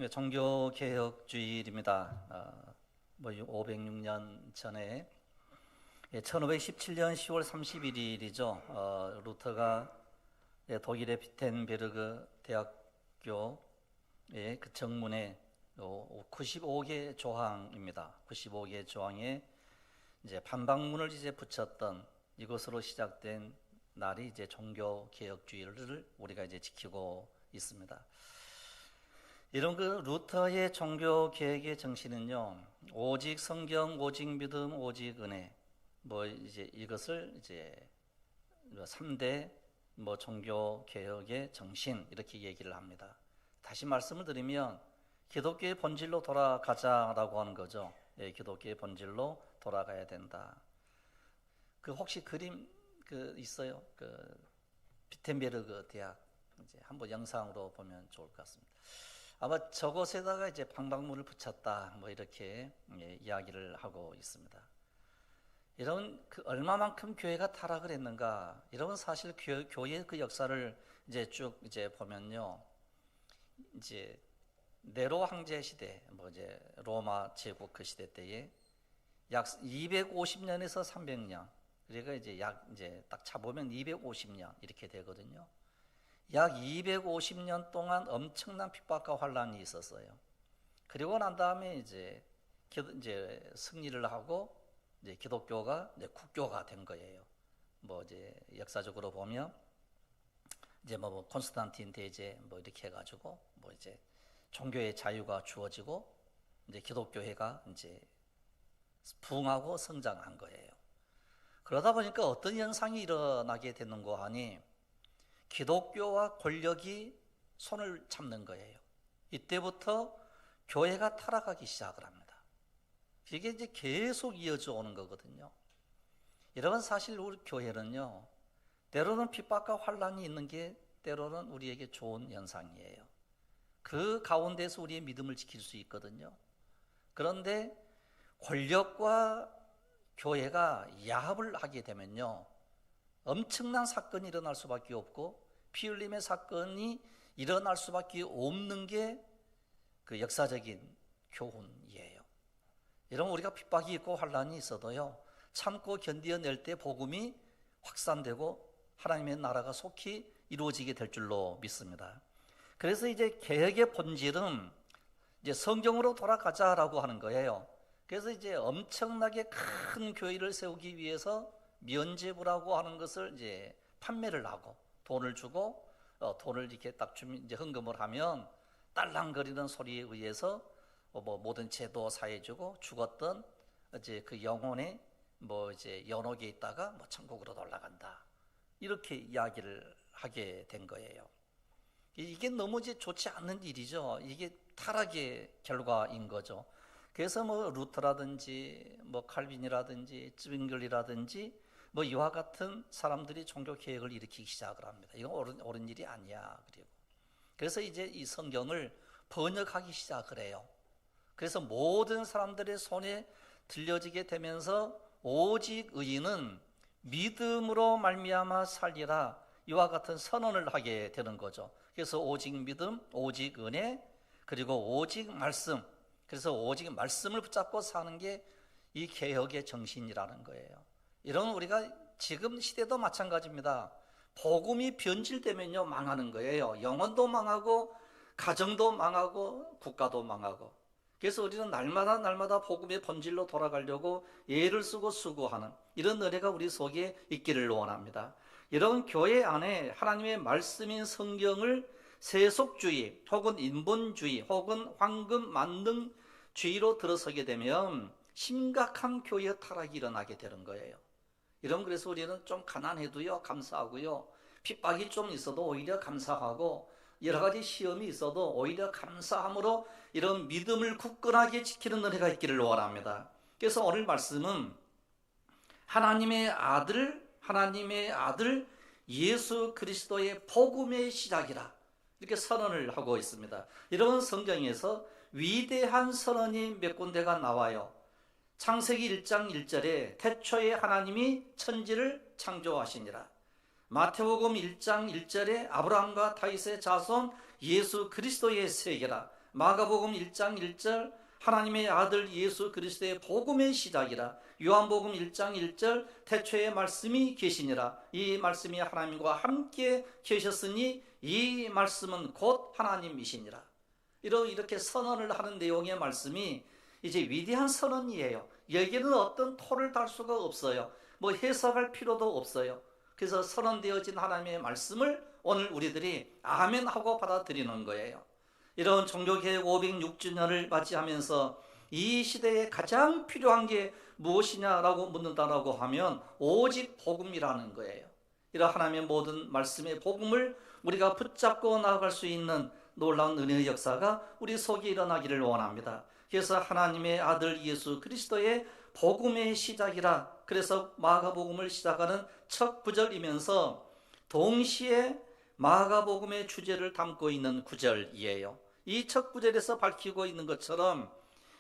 종교개혁주의일입니다. 506년 전에 1517년 10월 31일이죠. 루터가 독일의 비텐베르그 대학교의 그 정문에 95개 조항입니다. 95개 조항에 이제 반박문을 붙였던 이것으로 시작된 날이 이제 종교개혁주의를 우리가 이제 지키고 있습니다. 이런 그 루터의 종교 개혁의 정신은요, 오직 성경, 오직 믿음, 오직 은혜, 이것을 이제 3대 종교 개혁의 정신 이렇게 얘기를 합니다. 다시 말씀을 드리면 기독교의 본질로 돌아가자라고 하는 거죠. 예, 기독교의 본질로 돌아가야 된다. 그 혹시 그림 있어요? 비텐베르그 대학 이제 한번 영상으로 보면 좋을 것 같습니다. 아마 저곳에다가 이제 방박문을 붙였다, 이렇게 이야기를 하고 있습니다. 이런 얼마만큼 교회가 타락을 했는가? 이런 사실 교회의 그 역사를 쭉 보면요, 이제 네로 황제 시대, 로마 제국 그 시대 때에 약 250년에서 300년, 그러니까 이제 딱 잡으면 250년 이렇게 되거든요. 약 250년 동안 엄청난 핍박과 환란이 있었어요. 그리고 난 다음에 이제 승리를 하고 이제 기독교가 이제 국교가 된 거예요. 역사적으로 보면 이제 콘스탄틴 대제 이렇게 해가지고 이제 종교의 자유가 주어지고 이제 기독교회가 이제 부흥하고 성장한 거예요. 그러다 보니까 어떤 현상이 일어나게 되는가 하니 기독교와 권력이 손을 잡는 거예요. 이때부터 교회가 타락하기 시작을 합니다. 이게 이제 계속 이어져 오는 거거든요. 여러분, 사실 우리 교회는요, 때로는 핍박과 환란이 있는 게 때로는 우리에게 좋은 현상이에요. 그 가운데서 우리의 믿음을 지킬 수 있거든요. 그런데 권력과 교회가 야합을 하게 되면요, 엄청난 사건이 일어날 수밖에 없고 피 흘림의 사건이 일어날 수밖에 없는 게 그 역사적인 교훈이에요. 여러분, 우리가 핍박이 있고 환란이 있어도요, 참고 견디어낼 때 복음이 확산되고 하나님의 나라가 속히 이루어지게 될 줄로 믿습니다. 그래서 이제 개혁의 본질은 이제 성경으로 돌아가자라고 하는 거예요. 그래서 이제 엄청나게 큰 교회를 세우기 위해서 면죄부라고 하는 것을 이제 판매를 하고 돈을 주고 돈을 이렇게 딱 주면 이제 헌금을 하면 딸랑거리는 소리에 의해서 모든 제도 사해주고 죽었던 이제 그 영혼의 이제 연옥에 있다가 천국으로 올라간다, 이렇게 이야기를 하게 된 거예요. 이게 너무 이제 좋지 않는 일이죠. 이게 타락의 결과인 거죠. 그래서 루터라든지 칼빈이라든지 쯔윙글이라든지 이와 같은 사람들이 종교 개혁을 일으키기 시작을 합니다. 이건 옳은 일이 아니야. 그래서 이제 이 성경을 번역하기 시작을 해요. 그래서 모든 사람들의 손에 들려지게 되면서 오직 의인은 믿음으로 말미암아 살리라, 이와 같은 선언을 하게 되는 거죠. 그래서 오직 믿음, 오직 은혜, 그리고 오직 말씀, 그래서 오직 말씀을 붙잡고 사는 게 이 개혁의 정신이라는 거예요. 이런 우리가 지금 시대도 마찬가지입니다. 복음이 변질되면요, 망하는 거예요. 영혼도 망하고 가정도 망하고 국가도 망하고. 그래서 우리는 날마다 복음의 본질로 돌아가려고 애를 쓰고 수고하는 이런 은혜가 우리 속에 있기를 원합니다. 이런 교회 안에 하나님의 말씀인 성경을 세속주의 혹은 인본주의 혹은 황금 만능주의로 들어서게 되면 심각한 교회의 타락이 일어나게 되는 거예요. 이런, 그래서 우리는 좀 가난해도요 감사하고요, 핍박이 좀 있어도 오히려 감사하고, 여러 가지 시험이 있어도 오히려 감사함으로 이런 믿음을 굳건하게 지키는 은혜가 있기를 원합니다. 그래서 오늘 말씀은 하나님의 아들 예수 그리스도의 복음의 시작이라, 이렇게 선언을 하고 있습니다. 이런 성경에서 위대한 선언이 몇 군데가 나와요. 창세기 1장 1절에 태초에 하나님이 천지를 창조하시니라. 마태복음 1장 1절에 아브라함과 다윗의 자손 예수 그리스도의 세계라. 마가복음 1장 1절 하나님의 아들 예수 그리스도의 복음의 시작이라. 요한복음 1장 1절 태초에 말씀이 계시니라. 이 말씀이 하나님과 함께 계셨으니 이 말씀은 곧 하나님이시니라. 이렇게 선언을 하는 내용의 말씀이 이제 위대한 선언이에요. 여기에는 어떤 토를 달 수가 없어요. 뭐 해석할 필요도 없어요. 그래서 선언되어진 하나님의 말씀을 오늘 우리들이 아멘 하고 받아들이는 거예요. 이런 종교개혁 506주년을 맞이하면서 이 시대에 가장 필요한 게 무엇이냐라고 묻는다라고 하면 오직 복음이라는 거예요. 이런 하나님의 모든 말씀의 복음을 우리가 붙잡고 나아갈 수 있는 놀라운 은혜의 역사가 우리 속에 일어나기를 원합니다. 그래서 하나님의 아들 예수 그리스도의 복음의 시작이라. 그래서 마가복음을 시작하는 첫 구절이면서 동시에 마가복음의 주제를 담고 있는 구절이에요. 이 첫 구절에서 밝히고 있는 것처럼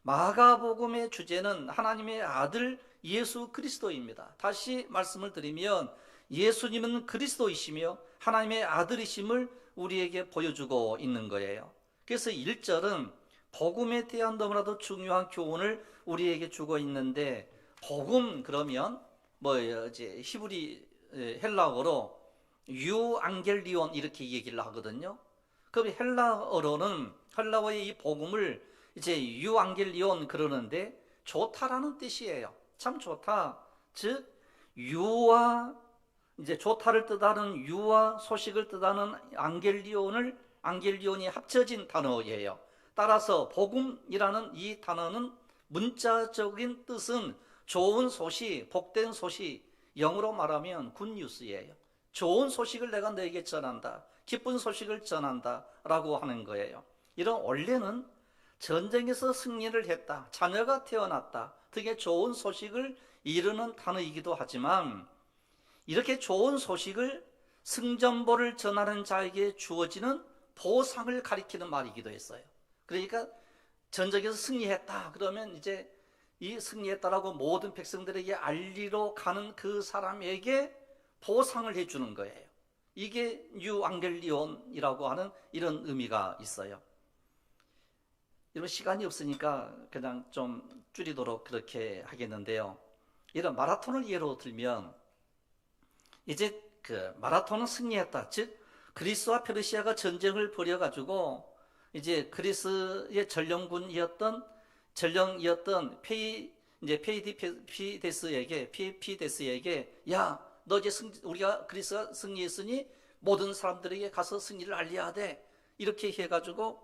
마가복음의 주제는 하나님의 아들 예수 그리스도입니다. 다시 말씀을 드리면 예수님은 그리스도이시며 하나님의 아들이심을 우리에게 보여주고 있는 거예요. 그래서 1절은 복음에 대한 너무나도 중요한 교훈을 우리에게 주고 있는데, 복음 그러면 뭐예요? 이제 히브리 헬라어로 유앙겔리온 이렇게 얘기를 하거든요. 그럼 헬라어의 이 복음을 이제 유앙겔리온 그러는데 좋다라는 뜻이에요. 참 좋다. 즉 유와 이제 좋다를 뜻하는 유와 소식을 뜻하는 안겔리온이 합쳐진 단어예요. 따라서 복음이라는 이 단어는 문자적인 뜻은 좋은 소식, 복된 소식, 영어로 말하면 굿뉴스예요. 좋은 소식을 내가 너에게 전한다, 기쁜 소식을 전한다 라고 하는 거예요. 이런 원래는 전쟁에서 승리를 했다, 자녀가 태어났다 등의 좋은 소식을 이르는 단어이기도 하지만, 이렇게 좋은 소식을 승전보를 전하는 자에게 주어지는 보상을 가리키는 말이기도 했어요. 그러니까 전쟁에서 승리했다 그러면 이제 이 승리했다라고 모든 백성들에게 알리러 가는 그 사람에게 보상을 해주는 거예요. 이게 유앙겔리온이라고 하는 이런 의미가 있어요. 이런 시간이 없으니까 그냥 좀 줄이도록 그렇게 하겠는데요. 이런 마라톤을 예로 들면 이제 그 마라톤은 승리했다. 즉 그리스와 페르시아가 전쟁을 벌여가지고 이제 그리스의 전령이었던 피데스에게 야, 너 이제 우리가 그리스가 승리했으니 모든 사람들에게 가서 승리를 알려야 돼. 이렇게 해가지고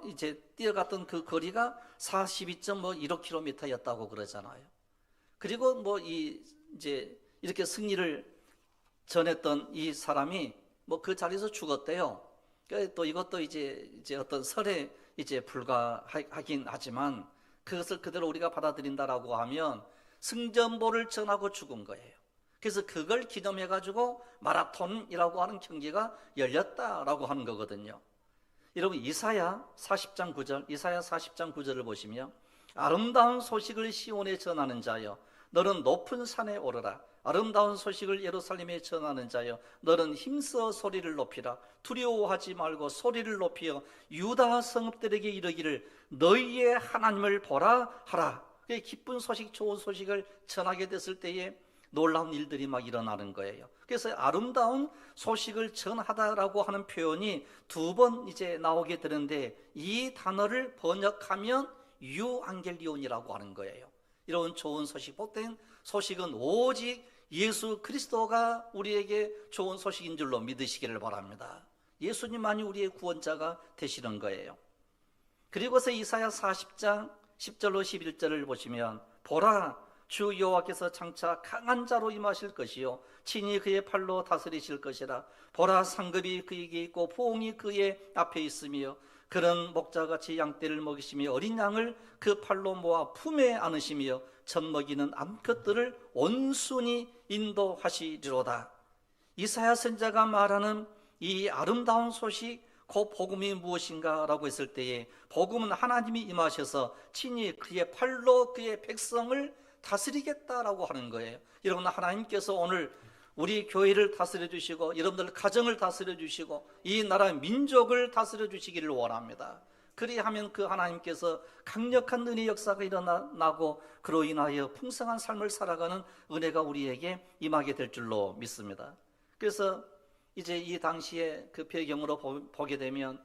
이제 뛰어갔던 그 거리가 42.15km였다고 그러잖아요. 그리고 이제 이렇게 승리를 전했던 이 사람이 그 자리에서 죽었대요. 또 이것도 이제 어떤 설에 이제 불과하긴 하지만 그것을 그대로 우리가 받아들인다라고 하면 승전보를 전하고 죽은 거예요. 그래서 그걸 기념해가지고 마라톤이라고 하는 경기가 열렸다라고 하는 거거든요. 여러분 이사야 40장 9절을 보시면 아름다운 소식을 시온에 전하는 자여 너는 높은 산에 오르라. 아름다운 소식을 예루살렘에 전하는 자여 너는 힘써 소리를 높이라. 두려워하지 말고 소리를 높여 유다 성읍들에게 이르기를 너희의 하나님을 보라 하라. 기쁜 소식, 좋은 소식을 전하게 됐을 때에 놀라운 일들이 막 일어나는 거예요. 그래서 아름다운 소식을 전하다라고 하는 표현이 두 번 이제 나오게 되는데 이 단어를 번역하면 유앙겔리온이라고 하는 거예요. 이런 좋은 소식, 복된 소식은 오직 예수 그리스도가 우리에게 좋은 소식인 줄로 믿으시기를 바랍니다. 예수님만이 우리의 구원자가 되시는 거예요. 그리고서 이사야 40장 10절로 11절을 보시면 보라 주 여호와께서 장차 강한 자로 임하실 것이요 친히 그의 팔로 다스리실 것이라. 보라 상급이 그에게 있고 포옹이 그의 앞에 있으며 그런 목자같이 양떼를 먹이시며 어린 양을 그 팔로 모아 품에 안으시며 젖 먹이는 암컷들을 온순히 인도하시리로다. 이사야 선지자가 말하는 이 아름다운 소식, 그 복음이 무엇인가 라고 했을 때에 복음은 하나님이 임하셔서 친히 그의 팔로 그의 백성을 다스리겠다라고 하는 거예요. 여러분 하나님께서 오늘 우리 교회를 다스려 주시고 여러분들 가정을 다스려 주시고 이 나라 민족을 다스려 주시기를 원합니다. 그리하면 그 하나님께서 강력한 은혜 역사가 일어나고 그로 인하여 풍성한 삶을 살아가는 은혜가 우리에게 임하게 될 줄로 믿습니다. 그래서 이제 이 당시에 그 배경으로 보게 되면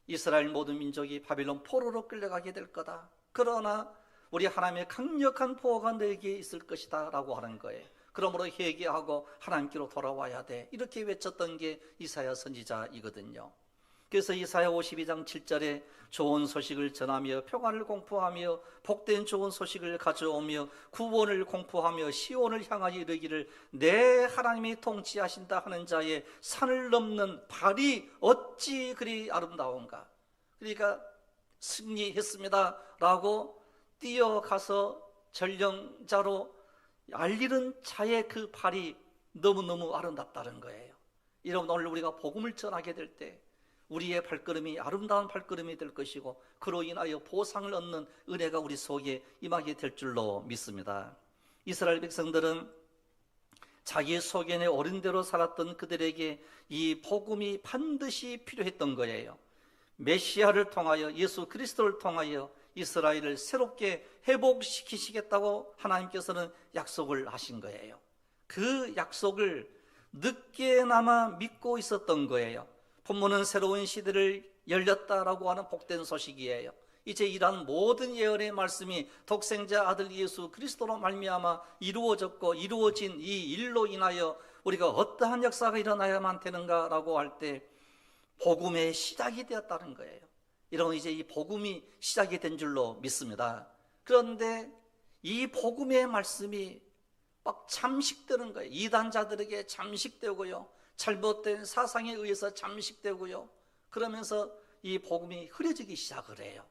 이스라엘 모든 민족이 바빌론 포로로 끌려가게 될 거다. 그러나 우리 하나님의 강력한 보호가 너에게 있을 것이다 라고 하는 거예요. 그러므로 회개하고 하나님께로 돌아와야 돼. 이렇게 외쳤던 게 이사야 선지자이거든요. 그래서 이사야 52장 7절에 좋은 소식을 전하며 평안을 공포하며 복된 좋은 소식을 가져오며 구원을 공포하며 시온을 향하여 이르기를 내 하나님이 통치하신다 하는 자의 산을 넘는 발이 어찌 그리 아름다운가. 그러니까 승리했습니다 라고 뛰어가서 전령자로 알리는 자의 그 발이 너무너무 아름답다는 거예요. 여러분, 오늘 우리가 복음을 전하게 될 때 우리의 발걸음이 아름다운 발걸음이 될 것이고 그로 인하여 보상을 얻는 은혜가 우리 속에 임하게 될 줄로 믿습니다. 이스라엘 백성들은 자기 소견에 옳은 대로 살았던 그들에게 이 복음이 반드시 필요했던 거예요. 메시아를 통하여 예수 그리스도를 통하여 이스라엘을 새롭게 회복시키시겠다고 하나님께서는 약속을 하신 거예요. 그 약속을 늦게나마 믿고 있었던 거예요. 본문은 새로운 시대를 열렸다라고 하는 복된 소식이에요. 이제 이러한 모든 예언의 말씀이 독생자 아들 예수 그리스도로 말미암아 이루어졌고 이루어진 이 일로 인하여 우리가 어떠한 역사가 일어나야만 되는가라고 할 때 복음의 시작이 되었다는 거예요. 이런 이제 이 복음이 시작이 된 줄로 믿습니다. 그런데 이 복음의 말씀이 막 잠식되는 거예요. 이단자들에게 잠식되고요, 잘못된 사상에 의해서 잠식되고요, 그러면서 이 복음이 흐려지기 시작을 해요.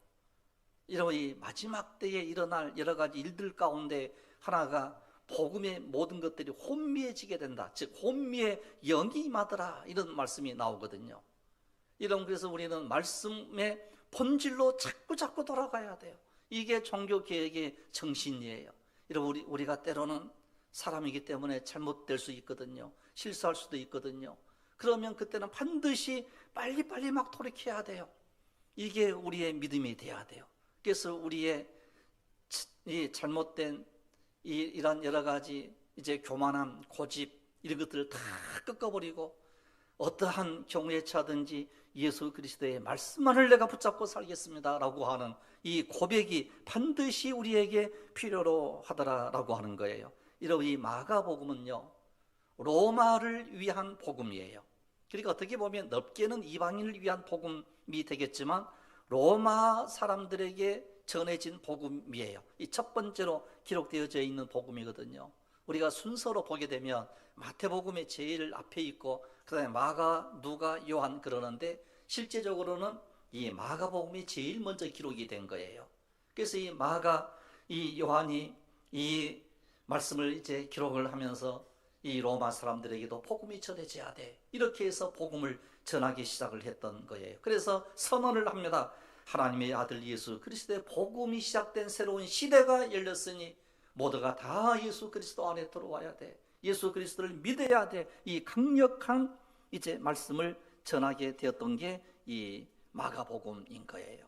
이런 이 마지막 때에 일어날 여러 가지 일들 가운데 하나가 복음의 모든 것들이 혼미해지게 된다. 즉 혼미의 영이 임하더라, 이런 말씀이 나오거든요. 그래서 우리는 말씀의 본질로 자꾸 돌아가야 돼요. 이게 종교개혁의 정신이에요. 여러분, 우리가 때로는 사람이기 때문에 잘못될 수 있거든요. 실수할 수도 있거든요. 그러면 그때는 반드시 빨리 막 돌이켜야 돼요. 이게 우리의 믿음이 돼야 돼요. 그래서 우리의 이 잘못된 이런 여러 가지 이제 교만함, 고집 이런 것들을 다 꺾어버리고 어떠한 경우에 차든지 예수 그리스도의 말씀만을 내가 붙잡고 살겠습니다 라고 하는 이 고백이 반드시 우리에게 필요로 하더라라고 하는 거예요. 이런 이 마가복음은요, 로마를 위한 복음이에요. 그러니까 어떻게 보면 넓게는 이방인을 위한 복음이 되겠지만 로마 사람들에게 전해진 복음이에요. 이 첫 번째로 기록되어져 있는 복음이거든요. 우리가 순서로 보게 되면 마태복음이 제일 앞에 있고 그 다음에 마가, 누가, 요한 그러는데 실제적으로는 이 마가복음이 제일 먼저 기록이 된 거예요. 그래서 이 마가, 이 요한이 이 말씀을 이제 기록을 하면서 이 로마 사람들에게도 복음이 전해져야 돼, 이렇게 해서 복음을 전하기 시작을 했던 거예요. 그래서 선언을 합니다. 하나님의 아들 예수 그리스도의 복음이 시작된 새로운 시대가 열렸으니 모두가 다 예수 그리스도 안에 들어와야 돼, 예수 그리스도를 믿어야 돼, 이 강력한 이제 말씀을 전하게 되었던 게 이 마가복음인 거예요.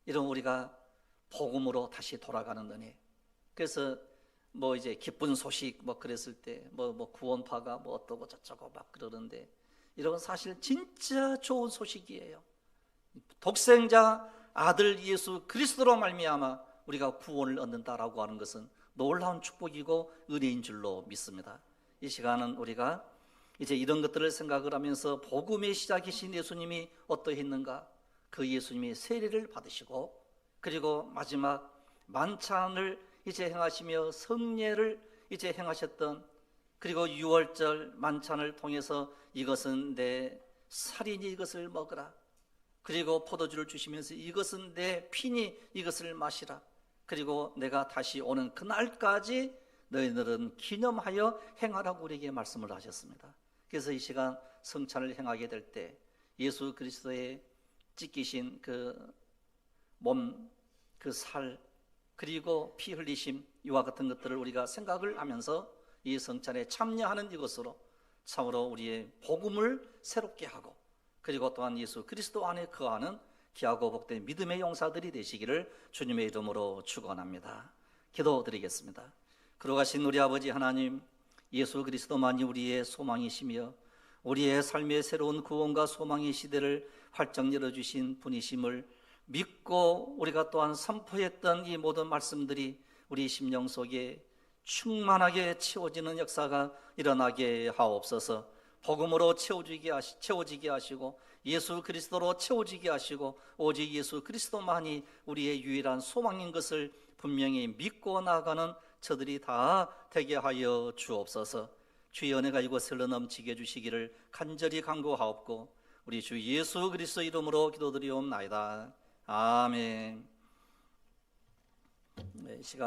이런 우리가 복음으로 다시 돌아가는 은혜. 그래서 뭐 이제 기쁜 소식 뭐 그랬을 때 뭐 구원파가 뭐 어떠고 저쩌고 막 그러는데 이런 사실 진짜 좋은 소식이에요. 독생자 아들 예수 그리스도로 말미암아 우리가 구원을 얻는다라고 하는 것은 놀라운 축복이고 은혜인 줄로 믿습니다. 이 시간은 우리가 이제 이런 것들을 생각을 하면서 복음의 시작이신 예수님이 어떠했는가, 그 예수님이 세례를 받으시고 그리고 마지막 만찬을 이제 행하시며 성례를 이제 행하셨던, 그리고 유월절 만찬을 통해서 이것은 내 살이니 이것을 먹으라, 그리고 포도주를 주시면서 이것은 내 피니 이것을 마시라, 그리고 내가 다시 오는 그날까지 너희들은 기념하여 행하라고 우리에게 말씀을 하셨습니다. 그래서 이 시간 성찬을 행하게 될 때 예수 그리스도의 찢기신 그 몸, 그 살, 그리고 피 흘리심, 이와 같은 것들을 우리가 생각을 하면서 이 성찬에 참여하는 이것으로 참으로 우리의 복음을 새롭게 하고 그리고 또한 예수 그리스도 안에 거하는 귀하고 복된 믿음의 용사들이 되시기를 주님의 이름으로 축원합니다. 기도드리겠습니다. 거룩하신 우리 아버지 하나님, 예수 그리스도만이 우리의 소망이시며 우리의 삶의 새로운 구원과 소망의 시대를 활짝 열어주신 분이심을 믿고 우리가 또한 선포했던 이 모든 말씀들이 우리 심령 속에 충만하게 채워지는 역사가 일어나게 하옵소서. 복음으로 채워지게 하시고 예수 그리스도로 채워지게 하시고 오직 예수 그리스도만이 우리의 유일한 소망인 것을 분명히 믿고 나아가는 저들이 다 되게 하여 주옵소서. 주의 은혜가 이곳을 넘치게 해주시기를 간절히 간구하옵고 우리 주 예수 그리스도 이름으로 기도드리옵나이다. 아멘. 네, 시간